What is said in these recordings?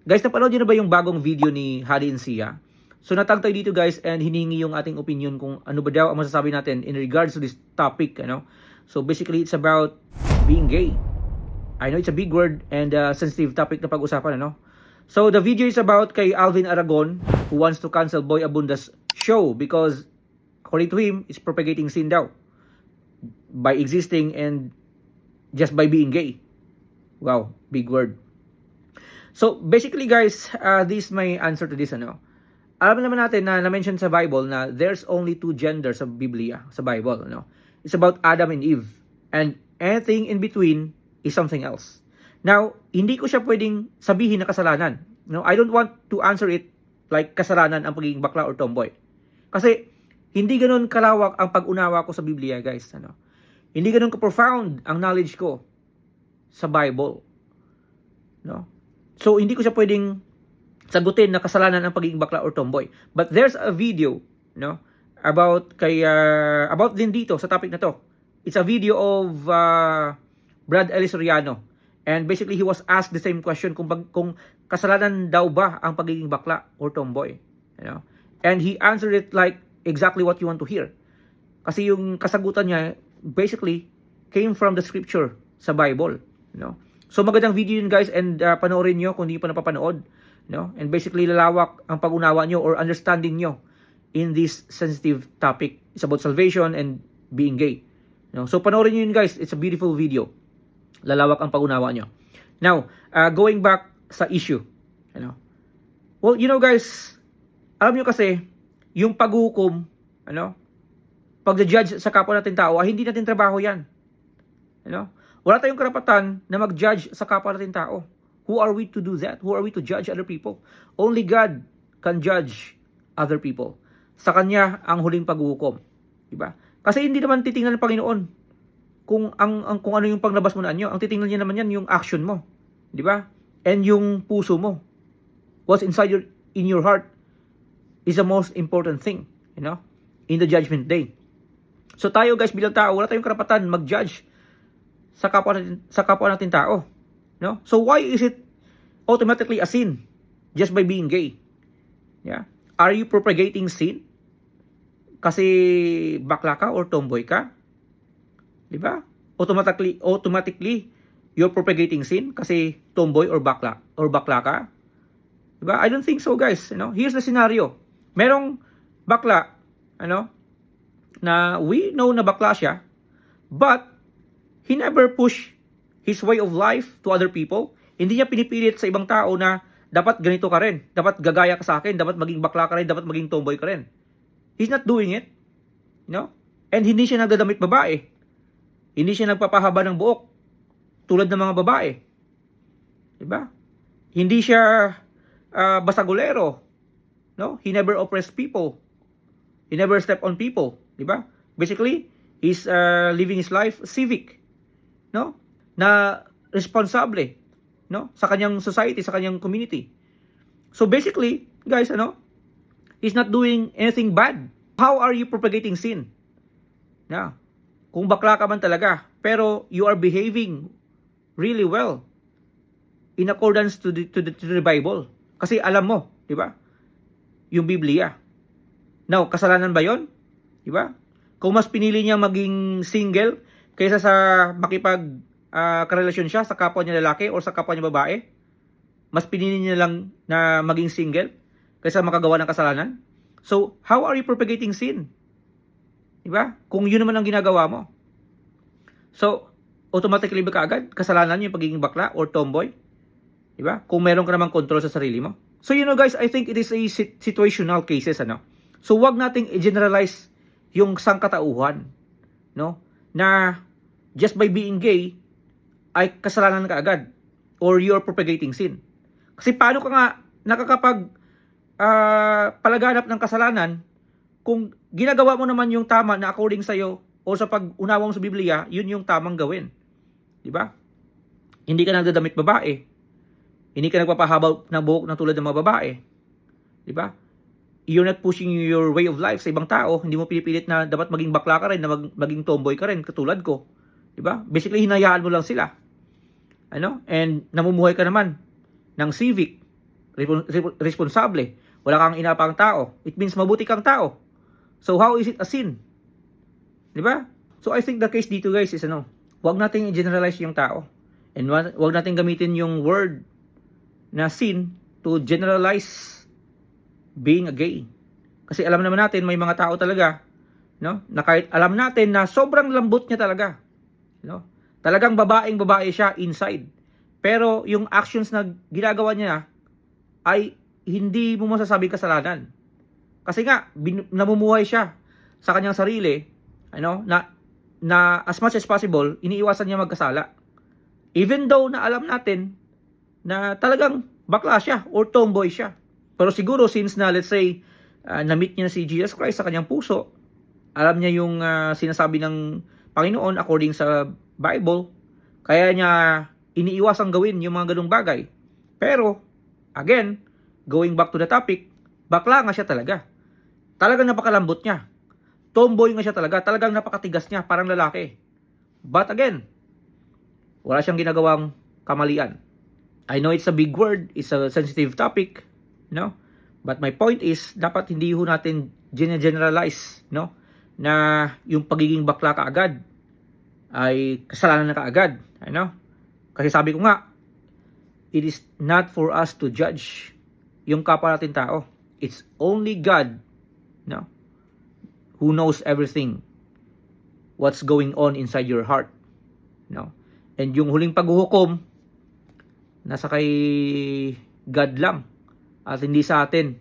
Guys, napanood nyo na ba yung bagong video ni Hadi Sia? So natag tayo dito guys and hiningi yung ating opinion kung ano ba daw ang masasabi natin in regards to this topic, ano? So basically it's about being gay. I know it's a big word and sensitive topic na pag-usapan, ano? So the video is about kay Alvin Aragon who wants to cancel Boy Abunda's show because according to him, it's propagating sin daw by existing and just by being gay. Wow, big word. So basically guys, this is my answer to this, ano. Alam naman natin na na-mention sa Bible na there's only two genders sa Biblia, sa Bible, ano. It's about Adam and Eve. And anything in between is something else. Now, hindi ko siya pwedeng sabihin na kasalanan. No, I don't want to answer it like kasalanan ang pagiging bakla or tomboy. Kasi hindi ganoon kalawak ang pag-unawa ko sa Biblia, guys, ano. Hindi ganoon ka-profound ang knowledge ko sa Bible. No? So, hindi ko siya pwedeng sagutin na kasalanan ang pagiging bakla or tomboy. But there's a video, no, about about din dito sa topic na to. It's a video of Brad Ellis Soriano. And basically, he was asked the same question kung kasalanan daw ba ang pagiging bakla or tomboy. You know? And he answered it like exactly what you want to hear. Kasi yung kasagutan niya, basically, came from the scripture sa Bible. You know? So magandang video yun guys and panoorin nyo kung hindi pa napapanood. No? And basically lalawak ang pag-unawa nyo or understanding nyo in this sensitive topic. It's about salvation and being gay. No? So panoorin nyo yun guys, it's a beautiful video. Lalawak ang pag-unawa nyo. Now, going back sa issue. You know? Well, you know guys, alam nyo kasi, yung paghukom, ano, pag-judge sa kapwa natin tao, hindi natin trabaho yan. You know? Wala tayong karapatan na mag-judge sa kapwa natin tao. Who are we to do that? Who are we to judge other people? Only God can judge other people. Sa Kanya ang huling paghukom. Diba? Kasi hindi naman titingnan ng Panginoon kung ano yung panglabas mo na anyo. Ang titingnan niya naman yan yung action mo. Diba? And yung puso mo. What's inside in your heart is the most important thing. You know? In the judgment day. So tayo guys bilang tao, wala tayong karapatan mag-judge sa kapwa natin tao, no? So why is it automatically a sin just by being gay? Yeah? Are you propagating sin kasi bakla ka or tomboy ka? 'Di ba? Automatically you're propagating sin kasi tomboy or bakla ka? 'Di ba? I don't think so, guys, you know? Here's the scenario. Merong bakla, ano, na we know na bakla siya, but he never push his way of life to other people. Hindi niya pinipilit sa ibang tao na dapat ganito ka rin, dapat gagaya ka sa akin, dapat maging bakla ka rin, dapat maging tomboy ka rin. He's not doing it. You know? And hindi siya nagdadamit babae. Hindi siya nagpapahaba ng buhok tulad ng mga babae. Diba? Hindi siya basagulero. No? He never oppressed people. He never step on people. Diba? Basically, he's living his life civic. No? Na responsable, no? Sa kanyang society, sa kanyang community. So basically, guys, ano? He's not doing anything bad. How are you propagating sin? Yeah. Kung bakla ka man talaga, pero you are behaving really well in accordance to the Bible. Kasi alam mo, di ba? Yung Biblia. Now, kasalanan ba 'yon? Di ba? Kung mas pinili niya maging single kaysa sa makipag karelasyon siya sa kapwa niya lalaki o sa kapwa niya babae, mas pinili niya lang na maging single kaysa makagawa ng kasalanan. So, how are you propagating sin? Diba? Kung yun naman ang ginagawa mo. So, automatically ba kaagad kasalanan yung pagiging bakla or tomboy? Diba? Kung meron ka namang control sa sarili mo. So, you know guys, I think it is a situational cases, ano? So, wag nating i-generalize yung sangkatauhan, no? Na just by being gay, ay kasalanan ka agad. Or you're propagating sin. Kasi paano ka nga nakakapag palaganap ng kasalanan kung ginagawa mo naman yung tama na according sa'yo o sa pag-unawa mo sa Biblia, yun yung tamang gawin. Diba? Hindi ka nagdadamit babae. Hindi ka nagpapahaba ng buhok ng tulad ng mga babae. Diba? You're not pushing your way of life sa ibang tao. Hindi mo pinipilit na dapat maging bakla ka rin, na maging tomboy ka rin, katulad ko. Diba? Basically, hinayaan mo lang sila. Ano? And namumuhay ka naman ng civic. responsable, wala kang inapang tao, it means mabuti kang tao. So how is it a sin? Di ba? So I think the case dito guys is wag nating i-generalize yung tao. And wag nating gamitin yung word na sin to generalize being a gay. Kasi alam naman natin may mga tao talaga, na kahit alam natin na sobrang lambot niya talaga, talagang babae siya inside. Pero yung actions na ginagawa niya ay hindi mo masasabing kasalanan. Kasi nga namumuhay siya sa kanyang sarili, na as much as possible iniiwasan niya magkasala. Even though na alam natin na talagang bakla siya or tomboy siya. Pero siguro since na let's say na-meet niya si Jesus Christ sa kanyang puso, alam niya yung sinasabi ng Panginoon according sa Bible, kaya niya iniiwasang gawin yung mga ganung bagay. Pero again, going back to the topic, bakla nga siya talaga. Talagang napakalambot niya. Tomboy nga siya talaga. Talagang napakatigas niya, parang lalaki. But again, wala siyang ginagawang kamalian. I know it's a big word, it's a sensitive topic, But my point is, dapat hindi ho natin generalize, na yung pagiging bakla kaagad ay kasalanan na kaagad, Kasi sabi ko nga, it is not for us to judge yung kapwa natin tao. It's only God, who knows everything, what's going on inside your heart, And yung huling paghuhukom, nasa kay God lang at hindi sa atin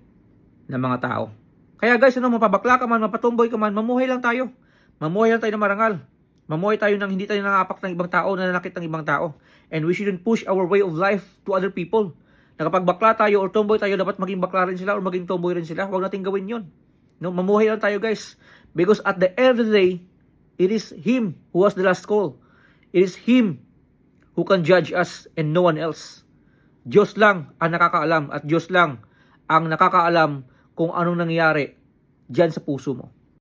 na mga tao. Kaya guys, mapabakla ka man, mapatumboy ka man, mamuhay lang tayo. Mamuhay lang tayo ng marangal. Mamuhay tayo nang hindi tayo nangapak ng ibang tao, nananakit ng ibang tao. And we shouldn't push our way of life to other people. Na kapag bakla tayo or tomboy tayo, dapat maging bakla rin sila or maging tomboy rin sila. Huwag natin gawin yun. Mamuhay lang tayo guys. Because at the end of the day, it is Him who has the last call. It is Him who can judge us and no one else. Diyos lang ang nakakaalam at Diyos lang ang nakakaalam kung anong nangyayari dyan sa puso mo.